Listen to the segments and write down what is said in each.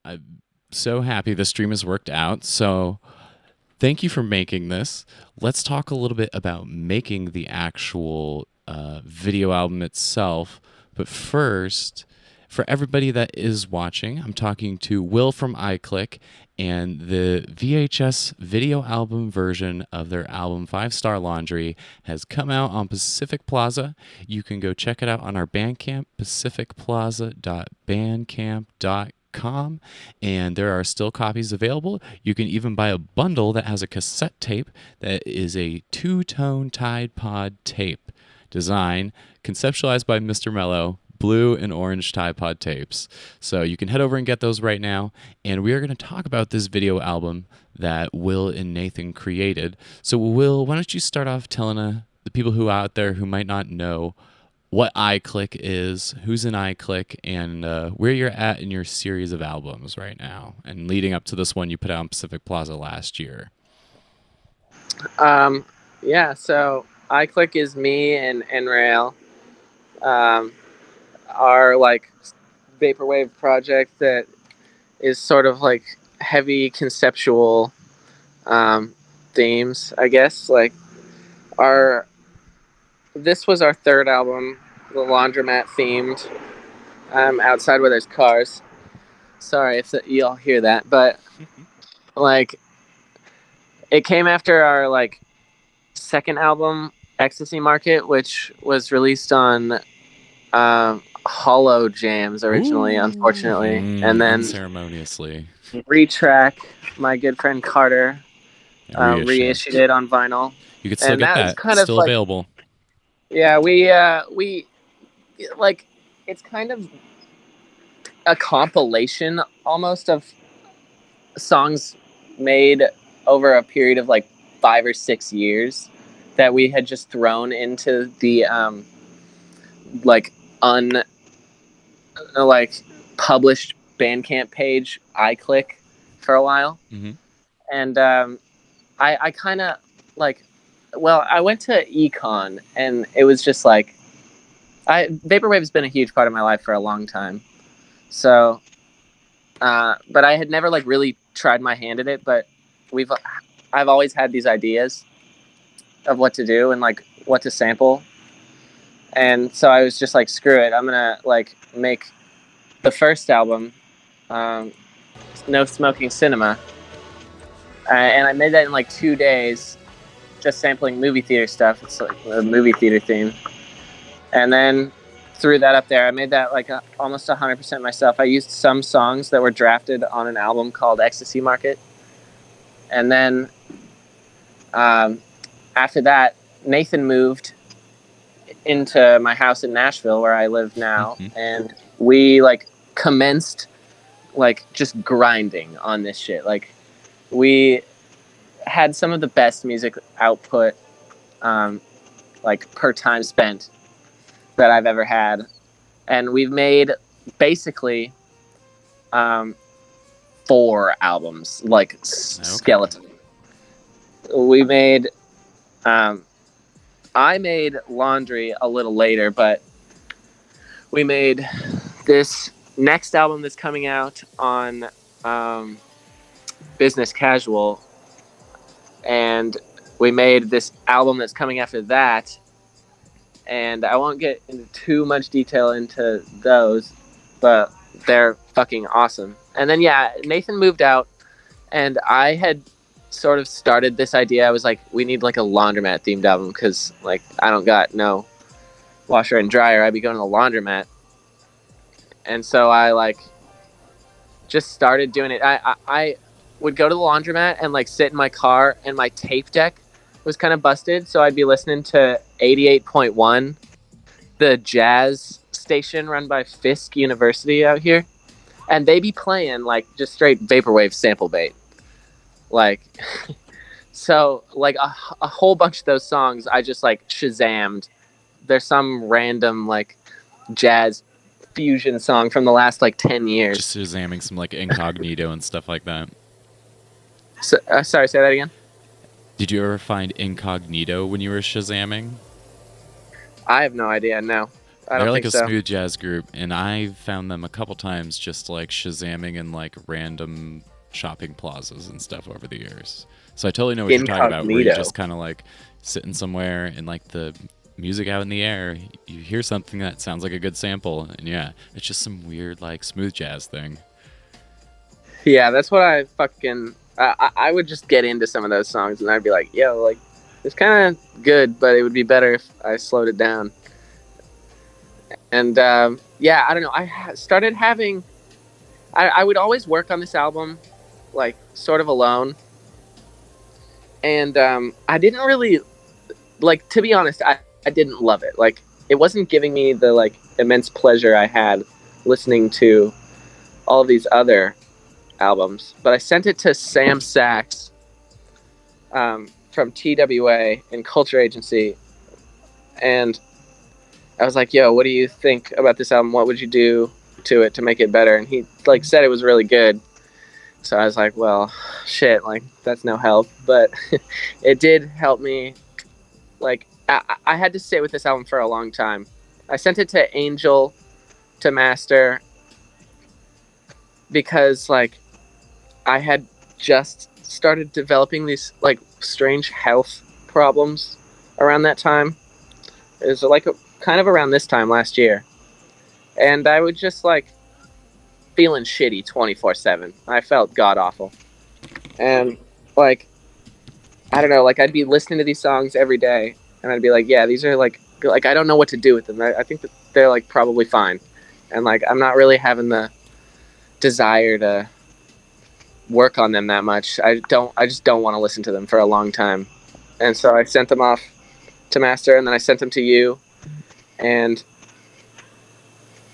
I'm so happy the stream has worked out. So thank you for making this. Let's talk a little bit about making the actual video album itself. But first, for everybody that is watching, I'm talking to Will from Eyeclick, and the VHS Video Album version of their album Five Star Laundry has come out on Pacific Plaza. You can go check it out on our Bandcamp, pacificplaza.bandcamp.com, and there are still copies available. You can even buy a bundle that has a cassette tape that is a two-tone Tide Pod tape design conceptualized by Mr. Mello, blue and orange Tide Pod tapes. So you can head over and get those right now. And we are going to talk about this video album that Will and Nathan created. So Will, why don't you start off telling the people who are out there who might not know what Eyeclick is, who's in Eyeclick, and where you're at in your series of albums right now, and leading up to this one you put out on Pacific Plaza last year. Yeah, so Eyeclick is me and Rail. Our like vaporwave project that is sort of like heavy conceptual themes, I guess. Like this was our third album, the laundromat themed. Outside where there's cars. Sorry if y'all hear that, but like it came after our like second album, Ecstasy Market, which was released on Hollow Jams originally, unfortunately, and then unceremoniously Retrack, my good friend Carter, reissued it on vinyl. You could still get that. Kind of still available. Yeah, we like it's kind of a compilation almost of songs made over a period of like 5 or 6 years that we had just thrown into the published Bandcamp page Eyeclick for a while. Mm-hmm. And I kind of like, well, I went to Econ and it was just like vaporwave has been a huge part of my life for a long time. So but I had never like really tried my hand at it, but I've always had these ideas of what to do and like what to sample. And so I was just like, screw it. I'm going to like make the first album, No Smoking Cinema. And I made that in like 2 days, just sampling movie theater stuff. It's like a movie theater theme. And then threw that up there. I made that like almost 100% myself. I used some songs that were drafted on an album called Ecstasy Market. And then after that, Nathan moved into my house in Nashville where I live now. Mm-hmm. And we like commenced like just grinding on this shit. Like we had some of the best music output like per time spent that I've ever had. And we've made basically 4 albums, like skeleton. We made I made Laundry a little later, but we made this next album that's coming out on Business Casual, and we made this album that's coming after that, and I won't get into too much detail into those, but they're fucking awesome. And then yeah, Nathan moved out, and I had sort of started this idea. I was like, we need like a laundromat themed album because like I don't got no washer and dryer. I'd be going to the laundromat. And so I like just started doing it. I would go to the laundromat and like sit in my car, and my tape deck was kind of busted. So I'd be listening to 88.1, the jazz station run by Fisk University out here. And they'd be playing like just straight vaporwave sample bait. Like, so like a whole bunch of those songs I just like Shazammed. There's some random like jazz fusion song from the last like 10 years. Just Shazamming some like Incognito and stuff like that. So, sorry, say that again. Did you ever find Incognito when you were Shazamming? I have no idea, no. I They're don't like think a so. smooth jazz group, and I've found them a couple times just like Shazamming in like random shopping plazas and stuff over the years. So I totally know what you're talking about, where you Incognito. just kind of like sitting somewhere and like the music out in the air, you hear something that sounds like a good sample, and yeah, it's just some weird like smooth jazz thing. Yeah, that's what I fucking. I would just get into some of those songs and I'd be like, yo, like, it's kind of good, but it would be better if I slowed it down. And yeah, I don't know. Started having. I would always work on this album, like, sort of alone. And I didn't really. Like, to be honest, I didn't love it. Like, it wasn't giving me the, like, immense pleasure I had listening to all of these other albums. But I sent it to Sam Sachs from TWA and Culture Agency, and I was like, "Yo, what do you think about this album? What would you do to it to make it better?" And he like said it was really good. So I was like, "Well, shit, like that's no help." But it did help me. Like I had to sit with this album for a long time. I sent it to Angel to master because like I had just started developing these like strange health problems around that time. It was like kind of around this time last year, and I would just like feeling shitty 24/7. I felt god awful, and like I don't know, like I'd be listening to these songs every day, and I'd be like, yeah, these are like I don't know what to do with them. I think that they're like probably fine, and like I'm not really having the desire to work on them that much. I just don't want to listen to them for a long time. And so I sent them off to master, and then I sent them to you, and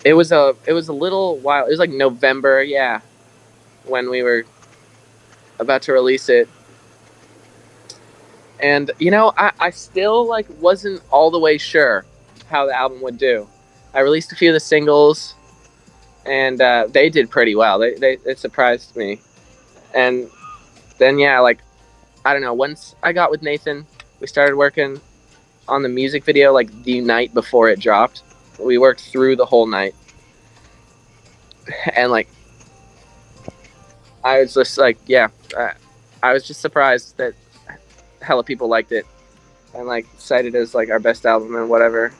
it was a little while. It was like November, yeah, when we were about to release it. And you know, I still like wasn't all the way sure how the album would do. I released a few of the singles, and they did pretty well. It surprised me. And then yeah, like I don't know. Once I got with Nathan, we started working on the music video like the night before it dropped. We worked through the whole night, and like I was just like, yeah, I was just surprised that hella people liked it and like cited it as like our best album and whatever,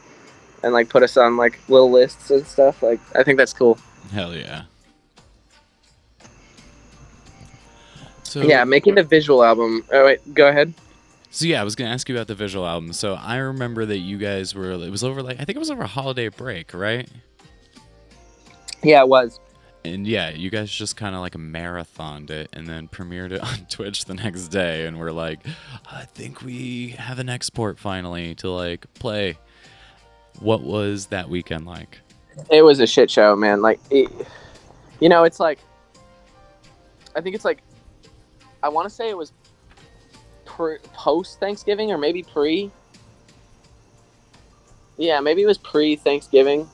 and like put us on like little lists and stuff. Like I think that's cool. Hell yeah. Yeah, So making the visual album. Oh wait, go ahead. So yeah, I was gonna ask you about the visual album. So I remember that you guys were. It was over like I think it was over a holiday break, right? Yeah, it was. And yeah, you guys just kind of like marathoned it and then premiered it on Twitch the next day, and we're like, I think we have an export finally to like play. What was that weekend like? It was a shit show, man. Like, you know, it's like I think it's like I want to say it was post Thanksgiving or maybe pre. Yeah, maybe it was pre Thanksgiving.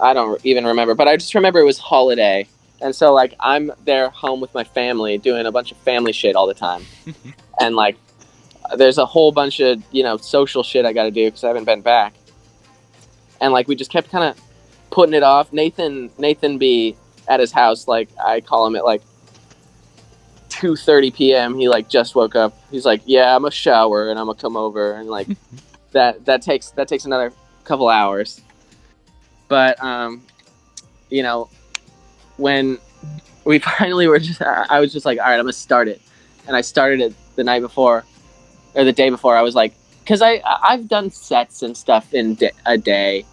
I don't even remember, but I just remember it was holiday. And so like I'm there home with my family doing a bunch of family shit all the time. And like there's a whole bunch of, you know, social shit I got to do because I haven't been back. And like we just kept kind of putting it off. Nathan B at his house, like I call him at like 2:30 p.m. He like just woke up. He's like, "Yeah, I'm gonna shower and I'm gonna come over." And like that takes another couple hours. But you know, when we finally were just, I was just like, all right, I'm gonna start it, and I started it the night before, or the day before. I was like, because I've done sets and stuff in a day,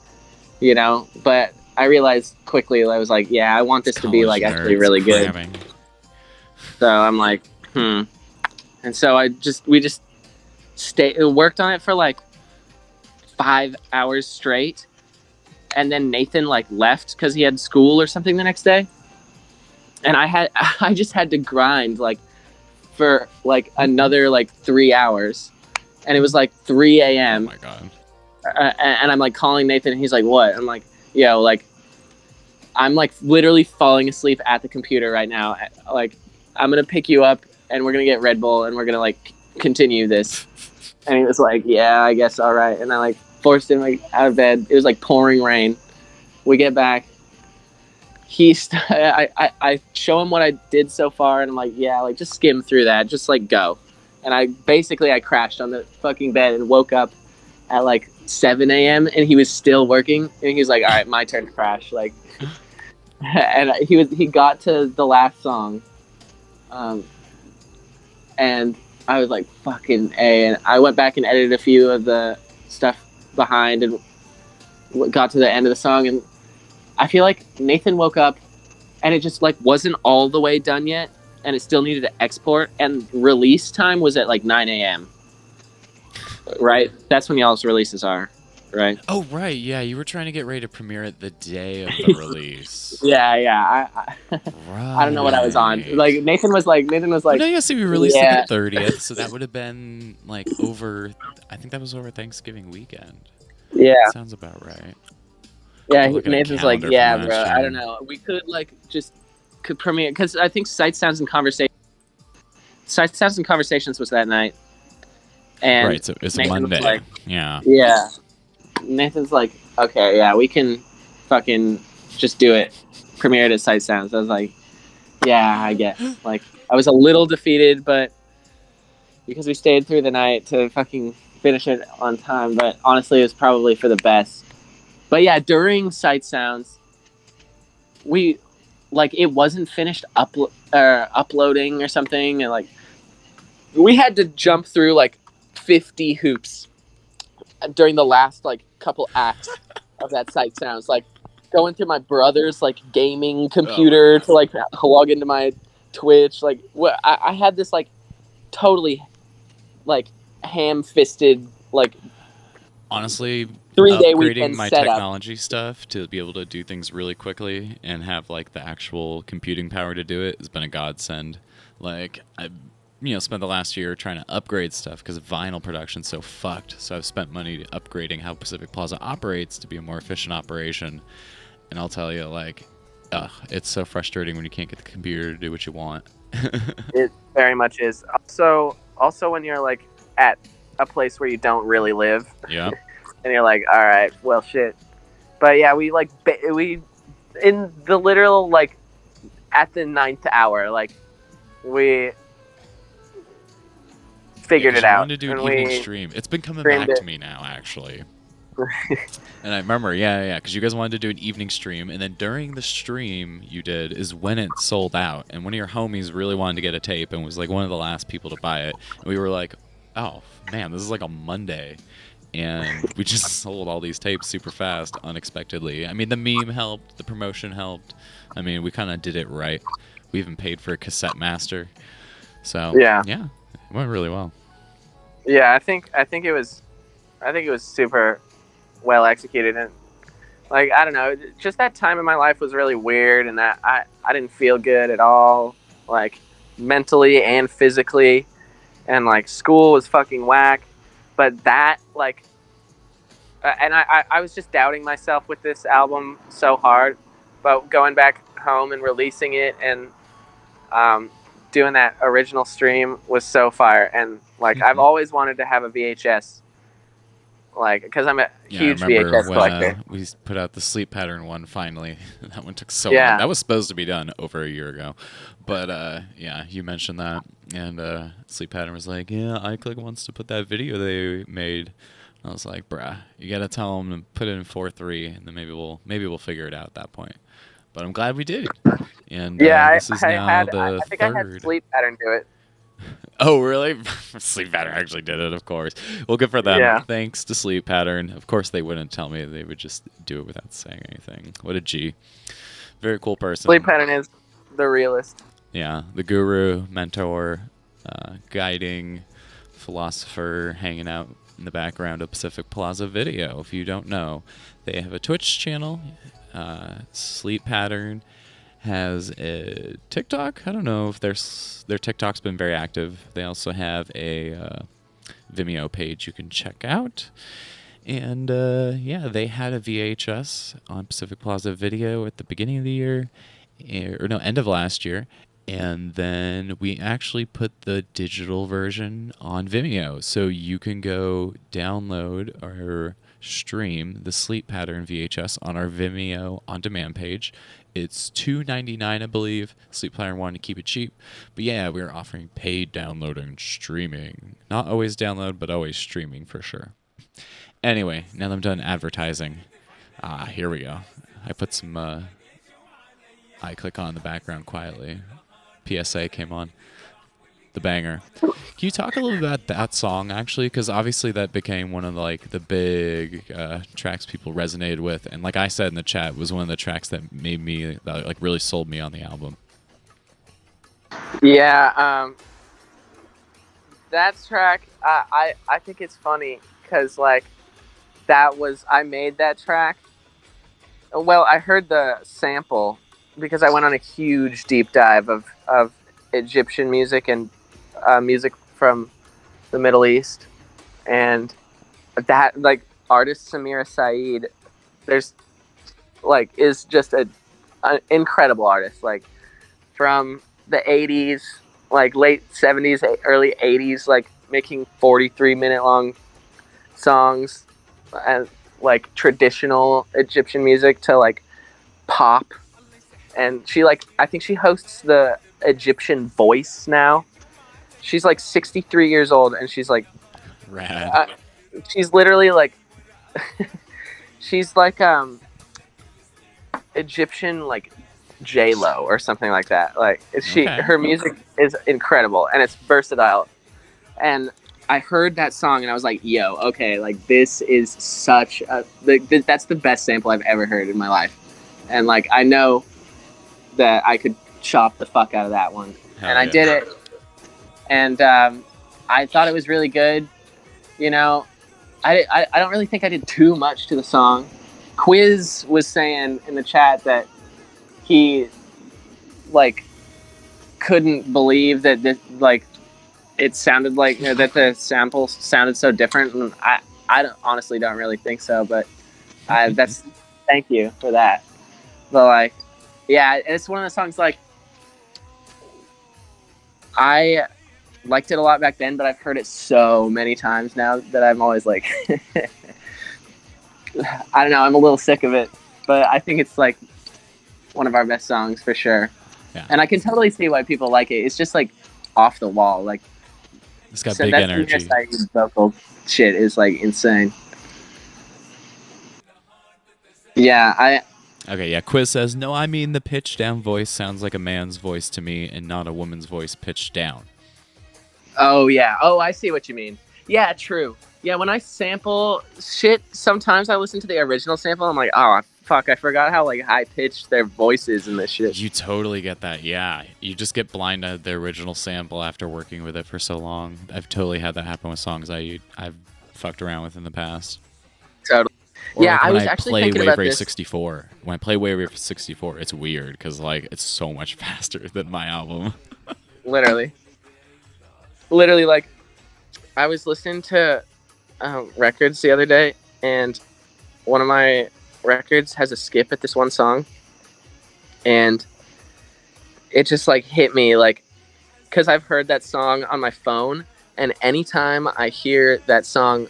you know, but I realized quickly I was like, yeah, I want this to be like actually really good. So I'm like, and so we just worked on it for like 5 hours straight. And then Nathan like left because he had school or something the next day, and I just had to grind like for like another like 3 hours, and it was like 3 a.m. Oh my god! And I'm like calling Nathan, and he's like, "What?" I'm like, "Yo, like I'm like literally falling asleep at the computer right now. Like I'm gonna pick you up, and we're gonna get Red Bull, and we're gonna like continue this." And he was like, "Yeah, I guess all right." And I like forced him like out of bed. It was like pouring rain. We get back. I show him what I did so far, and I'm like, yeah, like just skim through that, just like go. And I crashed on the fucking bed and woke up at like 7 a.m. and he was still working, and he was like, all right, my turn to crash. Like, and he got to the last song, and I was like, fucking A. And I went back and edited a few of the stuff behind and got to the end of the song, and I feel like Nathan woke up and it just like wasn't all the way done yet, and it still needed to export, and release time was at like 9 a.m. Right? That's when y'all's releases are, right? Oh, right. Yeah, you were trying to get ready to premiere it the day of the release. Yeah. I don't know what I was on. Like Nathan was like, Well, no, yeah, so we released yeah. it the 30th, so that would have been like over. I think that was over Thanksgiving weekend. Yeah. That sounds about right. Yeah, Look at a Nathan's like, calendar yeah, from bro. last I year. don't know. We could premiere, because I think Sight Sounds and Conversations was that night, and Right, so it's Nathan was Monday. like, yeah. Nathan's like, okay, yeah, we can fucking just do it. Premiere it at Sight Sounds. I was like, yeah, I guess. Like, I was a little defeated, but because we stayed through the night to fucking finish it on time, but honestly, it was probably for the best. But yeah, during Sight Sounds, it wasn't finished uploading or something, and like we had to jump through like 50 hoops during the last like couple acts of that Sight Sounds, like going through my brother's like gaming computer to like log into my Twitch. Like I had this like totally like ham-fisted like Honestly, 3-day upgrading weekend my setup. technology stuff to be able to do things really quickly and have like the actual computing power to do it has been a godsend. Like I spent the last year trying to upgrade stuff because vinyl production's so fucked. So I've spent money upgrading how Pacific Plaza operates to be a more efficient operation. And I'll tell you, like, it's so frustrating when you can't get the computer to do what you want. It very much is. Also when you're like at a place where you don't really live. Yeah. And you're like, all right, well, shit. But yeah, we in the literal like at the 9th hour, like we figured it out. wanted to do an evening stream. It's been coming back to me now, actually. And I remember, because you guys wanted to do an evening stream, and then during the stream you did is when it sold out, and one of your homies really wanted to get a tape and was like one of the last people to buy it. And we were like, oh man, this is like a Monday, and we just sold all these tapes super fast, unexpectedly. I mean, the meme helped, the promotion helped. I mean, we kind of did it right. We even paid for a cassette master, so yeah, it went really well. Yeah, I think it was super well executed, and like I don't know, just that time in my life was really weird, and that I didn't feel good at all, like mentally and physically, and like school was fucking whack, but that like and I was just doubting myself with this album so hard, but going back home and releasing it and doing that original stream was so fire. And like I've always wanted to have a VHS, like because I'm a huge VHS collector. We put out the Sleep Pattern one finally. That one took so long. That was supposed to be done over a year ago, but you mentioned that, and Sleep Pattern was like, yeah, Eyeclick wants to put that video they made. I was like, bruh, you gotta tell them to put it in 4:3, and then maybe we'll figure it out at that point. But I'm glad we did. And this is now the third. I had Sleep Pattern do it. Oh, really? Sleep Pattern actually did it, of course. Well, good for them. Yeah. Thanks to Sleep Pattern. Of course, they wouldn't tell me. They would just do it without saying anything. What a G. Very cool person. Sleep Pattern is the realist. Yeah, the guru, mentor, guiding philosopher, hanging out in the background of Pacific Plaza Video. If you don't know, they have a Twitch channel. Sleep Pattern has a TikTok. I don't know if their TikTok's been very active. They also have a Vimeo page you can check out. And they had a VHS on Pacific Plaza Video at the beginning of the year, end of last year. And then we actually put the digital version on Vimeo. So you can go download our stream the Sleep Pattern VHS on our Vimeo on demand page. It's $2.99, I believe. Sleep Pattern wanted to keep it cheap. But yeah, we're offering paid download and streaming. Not always download, but always streaming for sure. Anyway, now that I'm done advertising, here we go. I put some Eyeclick on in the background quietly. PSA came on. The banger. Can you talk a little bit about that song, actually? Because obviously that became one of the big tracks people resonated with, and like I said in the chat, was one of the tracks that made me really sold me on the album. Yeah, that track, I think it's funny because like I made that track. Well, I heard the sample because I went on a huge deep dive of Egyptian music and music from the Middle East, and that like artist Samira Saeed, there's is just an incredible artist, like from the 80s, like late 70s, early 80s, like making 43-minute long songs and like traditional Egyptian music to like pop. And she I think she hosts the Egyptian Voice now. She's like 63 years old, and she's like rad. She's literally like she's like Egyptian like J-Lo or something like that. Like her music is incredible and it's versatile. And I heard that song and I was like, yo, okay, like this is such a that's the best sample I've ever heard in my life. And like I know that I could chop the fuck out of that one. Hell and I did it. And I thought it was really good. You know, I don't really think I did too much to the song. Quiz was saying in the chat that he like couldn't believe that this, like it sounded like that the sample sounded so different, and I honestly don't really think so, but that's thank you for that. But like, yeah, it's one of the songs like I liked it a lot back then, but I've heard it so many times now that I'm always like I don't know, I'm a little sick of it, but I think it's like one of our best songs for sure. Yeah. And I can totally see why people like it. It's just like off the wall. Like it's got big energy. Vocal shit is like insane. Yeah, Okay, yeah, Quiz says, no, I mean the pitched down voice sounds like a man's voice to me and not a woman's voice pitched down. Oh, yeah. Oh, I see what you mean. Yeah, true. Yeah, when I sample shit, sometimes I listen to the original sample and I'm like, oh, fuck, I forgot how like high-pitched their voice is in this shit. You totally get that, yeah. You just get blinded at the original sample after working with it for so long. I've totally had that happen with songs I've fucked around with in the past. Totally. Or yeah, like I was actually thinking about this. 64. When I play Wave Race 64, it's weird because like it's so much faster than my album. Literally, like I was listening to records the other day, and one of my records has a skip at this one song, and it just like hit me like because I've heard that song on my phone, and anytime I hear that song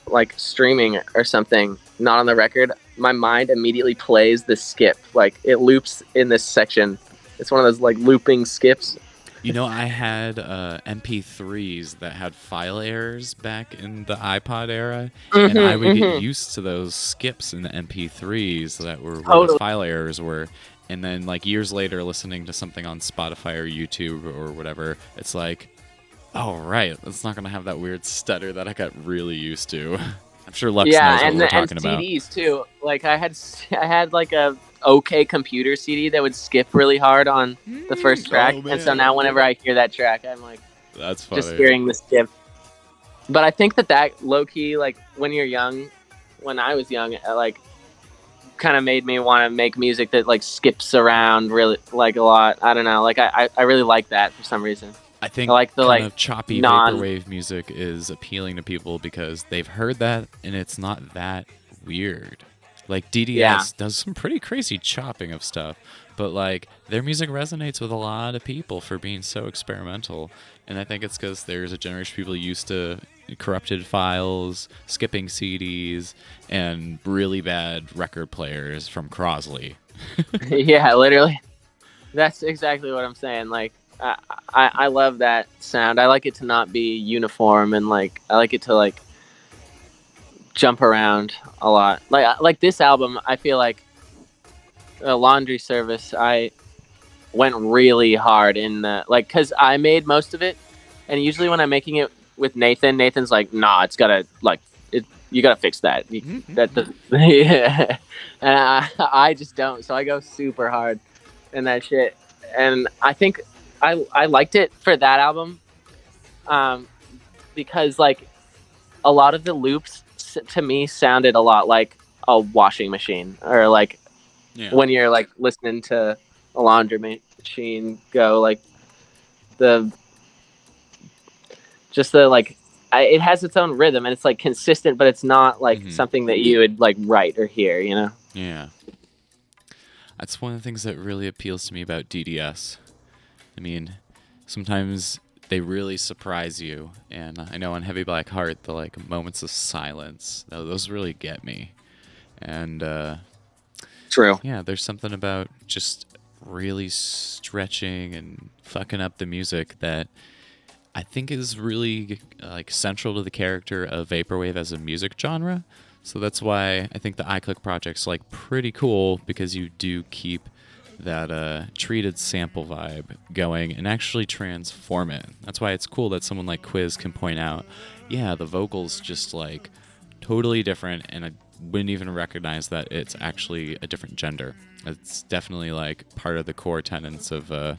like streaming or something, not on the record, my mind immediately plays the skip. Like it loops in this section. It's one of those like looping skips. You know, I had MP3s that had file errors back in the iPod era, and I would get used to those skips in the MP3s that were where the file errors were. And then like years later, listening to something on Spotify or YouTube or whatever, it's like, oh, right, it's not going to have that weird stutter that I got really used to. I'm sure Lux knows what we're talking about. Yeah, and CDs, too. Like, I had like a OK Computer CD that would skip really hard on the first track. Oh, and so now whenever I hear that track, I'm like, that's funny. Just hearing the skip. But I think that low-key, like, when you're young, when I was young, like, kind of made me want to make music that, like, skips around really, like, a lot. I don't know. Like, I really like that for some reason. I think like the kind of choppy vaporwave music is appealing to people because they've heard that and it's not that weird. Like DDS does some pretty crazy chopping of stuff, but like their music resonates with a lot of people for being so experimental. And I think it's because there's a generation of people used to corrupted files, skipping CDs, and really bad record players from Crosley. Yeah, literally. That's exactly what I'm saying. Like, I love that sound. I like it to not be uniform, and like I like it to like jump around a lot. Like this album, I feel like Laundry Service. I went really hard in the like because I made most of it, and usually when I'm making it with Nathan, Nathan's like, "Nah, it's gotta like it. You gotta fix that. That the yeah." And I just don't. So I go super hard in that shit, and I think I liked it for that album, um, because like a lot of the loops to me sounded a lot like a washing machine, or like when you're like listening to a laundry machine go, like the just the like it has its own rhythm and it's like consistent, but it's not like something that you would like write or hear, you know? Yeah. That's one of the things that really appeals to me about DDS. I mean, sometimes they really surprise you, and I know on Heavy Black Heart, the like moments of silence, those really get me. And True. yeah, there's something about just really stretching and fucking up the music that I think is really like central to the character of vaporwave as a music genre. So that's why I think the Eyeclick project's like pretty cool, because you do keep that treated sample vibe going and actually transform it. That's why it's cool that someone like Quiz can point out, yeah, the vocals just like totally different, and I wouldn't even recognize that it's actually a different gender. It's definitely like part of the core tenets of the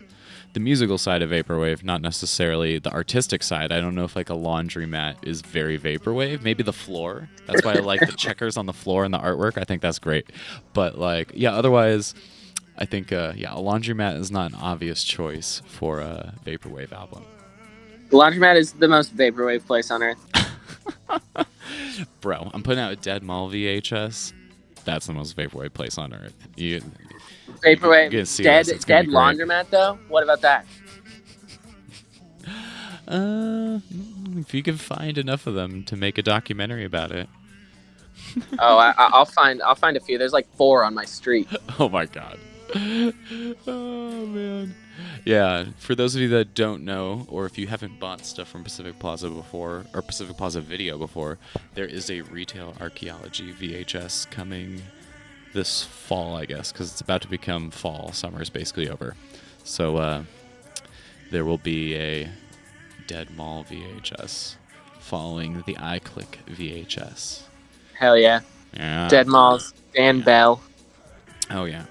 musical side of vaporwave, not necessarily the artistic side. I don't know if like a laundromat is very vaporwave. Maybe the floor. That's why I like the checkers on the floor and the artwork. I think that's great. But like, yeah, otherwise, I think yeah, a laundromat is not an obvious choice for a vaporwave album. The laundromat is the most vaporwave place on earth. Bro, I'm putting out a Dead Mall VHS. That's the most vaporwave place on earth. Vaporwave, dead great. laundromat though. What about that? If you can find enough of them to make a documentary about it. Oh, I'll find a few. There's like 4 on my street. Oh my god. Oh man. Yeah, for those of you that don't know, or if you haven't bought stuff from Pacific Plaza before, or Pacific Plaza Video before, there is a retail archaeology VHS coming this fall, I guess, because it's about to become fall. Summer is basically over. So there will be a Dead Mall VHS following the Eyeclick VHS. Hell yeah. Yeah. Dead Malls, Dan Bell. Oh yeah.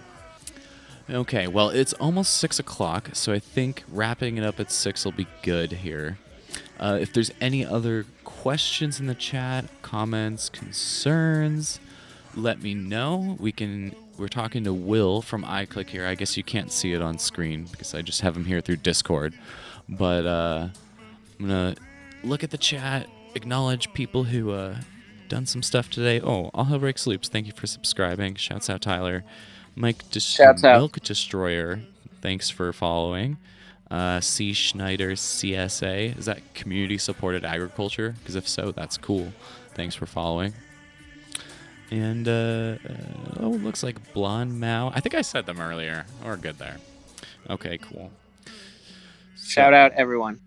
Okay, well, it's almost 6 o'clock, so I think wrapping it up at 6 will be good here. If there's any other questions in the chat, comments, concerns, let me know. We're talking to Will from Eyeclick here. I guess you can't see it on screen because I just have him here through Discord. But I'm going to look at the chat, acknowledge people who done some stuff today. Oh, All Hell Breaks Loops, thank you for subscribing. Shouts out, Tyler. Shouts out. Milk Destroyer, thanks for following. C. Schneider CSA, is that community supported agriculture? Because if so, that's cool. Thanks for following. And looks like Blonde Mao. I think I said them earlier. We're good there. Okay, cool. Shout out everyone.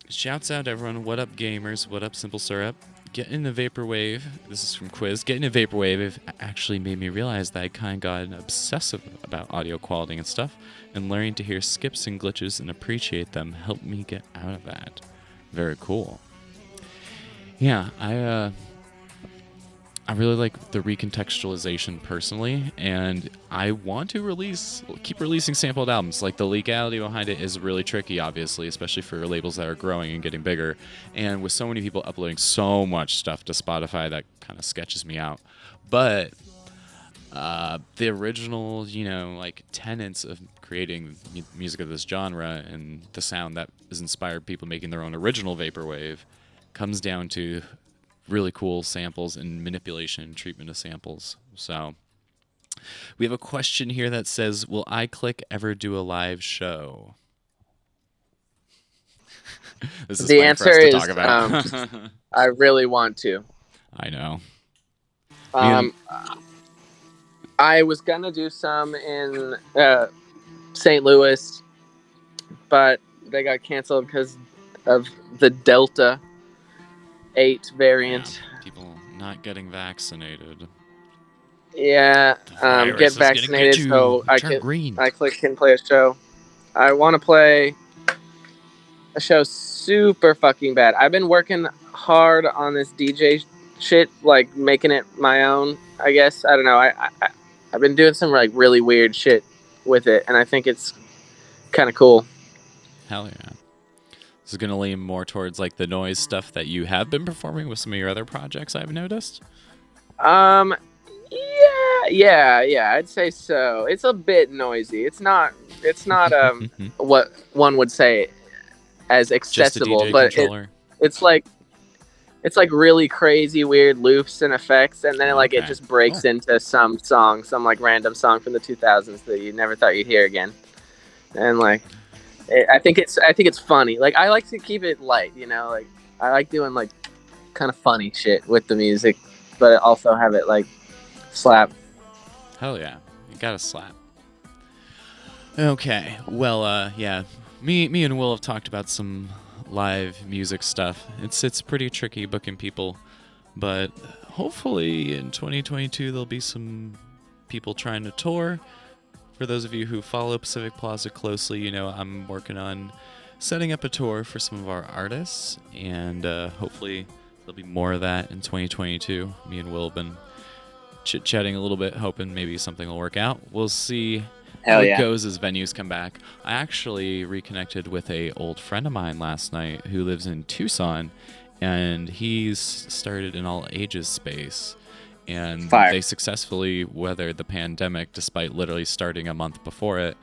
Shouts out everyone. What up, gamers? What up, Simple Syrup? Getting into vaporwave. This is from Quiz. Getting into vaporwave actually made me realize that I kind of got obsessive about audio quality and stuff, and learning to hear skips and glitches and appreciate them helped me get out of that. Very cool. Yeah, I really like the recontextualization personally, and I want to keep releasing sampled albums. Like, the legality behind it is really tricky, obviously, especially for labels that are growing and getting bigger. And with so many people uploading so much stuff to Spotify, that kind of sketches me out. But the original, like, tenets of creating music of this genre and the sound that has inspired people making their own original vaporwave comes down to really cool samples and manipulation and treatment of samples. So we have a question here that says, will Eyeclick ever do a live show? This is The funny answer for us to is talk about. I really want to. I know. Um, I was gonna do some in St. Louis, but they got canceled because of the Delta 8 variant. People not getting vaccinated. Yeah, The virus get is gonna get vaccinated you. so Turn green. Eyeclick can play a show. I want to play a show super fucking bad. I've been working hard on this DJ shit, like making it my own. I guess I don't know. I've been doing some like really weird shit with it, and I think it's kind of cool. Hell yeah. This is gonna lean more towards like the noise stuff that you have been performing with some of your other projects. I've noticed. Yeah. I'd say so. It's a bit noisy. It's not what one would say as Just a accessible, DJ but controller. it's like really crazy weird loops and effects, and then like it just breaks into some like random song from the 2000s that you never thought you'd hear again. And like I think it's funny. Like I like to keep it light, you know, like I like doing like kind of funny shit with the music, but also have it like slap. Hell yeah. You gotta slap. Okay. Well, yeah. Me and Will have talked about some live music stuff. It's pretty tricky booking people, but hopefully in 2022 there'll be some people trying to tour. For those of you who follow Pacific Plaza closely, you know I'm working on setting up a tour for some of our artists, and hopefully there'll be more of that in 2022. Me and Will have been chit-chatting a little bit, hoping maybe something will work out. We'll see how it goes as venues come back. I actually reconnected with a old friend of mine last night who lives in Tucson, and he's started an all-ages space. And they successfully weathered the pandemic despite literally starting a month before it.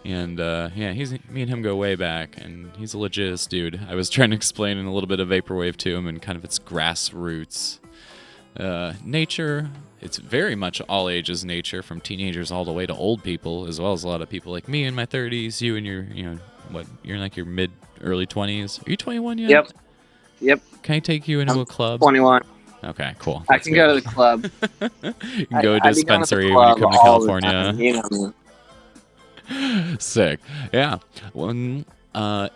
And me and him go way back, and he's a legit dude. I was trying to explain in a little bit of vaporwave to him and kind of its grassroots nature. It's very much all ages nature, from teenagers all the way to old people, as well as a lot of people like me in my 30s. You in your, you're in like your early 20s. Are you 21 yet? Yep. Can I take you into a club? 21. Okay, cool. I can go to the club. You can go to a dispensary when you come to California. You know me. Sick. Yeah. Well,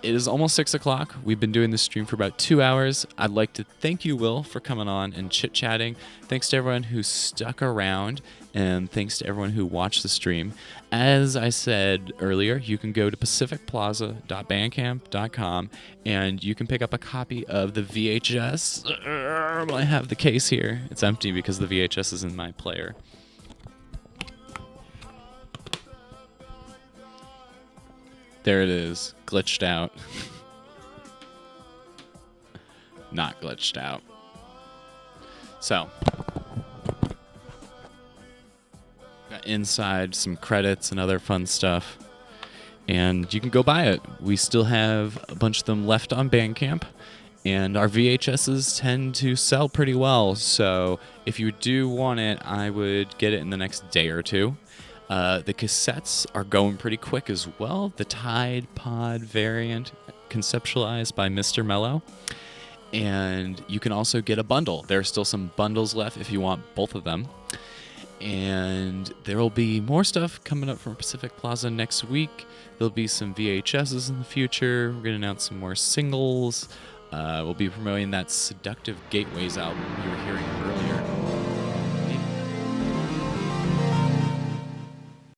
it is almost 6 o'clock. We've been doing this stream for about 2 hours. I'd like to thank you, Will, for coming on and chit-chatting. Thanks to everyone who stuck around, and thanks to everyone who watched the stream. As I said earlier, you can go to pacificplaza.bandcamp.com, and you can pick up a copy of the VHS. I have the case here. It's empty because the VHS is in my player. There it is, glitched out. Not glitched out. So, got inside some credits and other fun stuff, and you can go buy it. We still have a bunch of them left on Bandcamp, and our VHSs tend to sell pretty well, so if you do want it, I would get it in the next day or two. The cassettes are going pretty quick as well. The Tide Pod variant, conceptualized by Mr. Mello. And you can also get a bundle. There are still some bundles left if you want both of them. And there will be more stuff coming up from Pacific Plaza next week. There'll be some VHSs in the future. We're going to announce some more singles. We'll be promoting that Seductive Gateways album you were hearing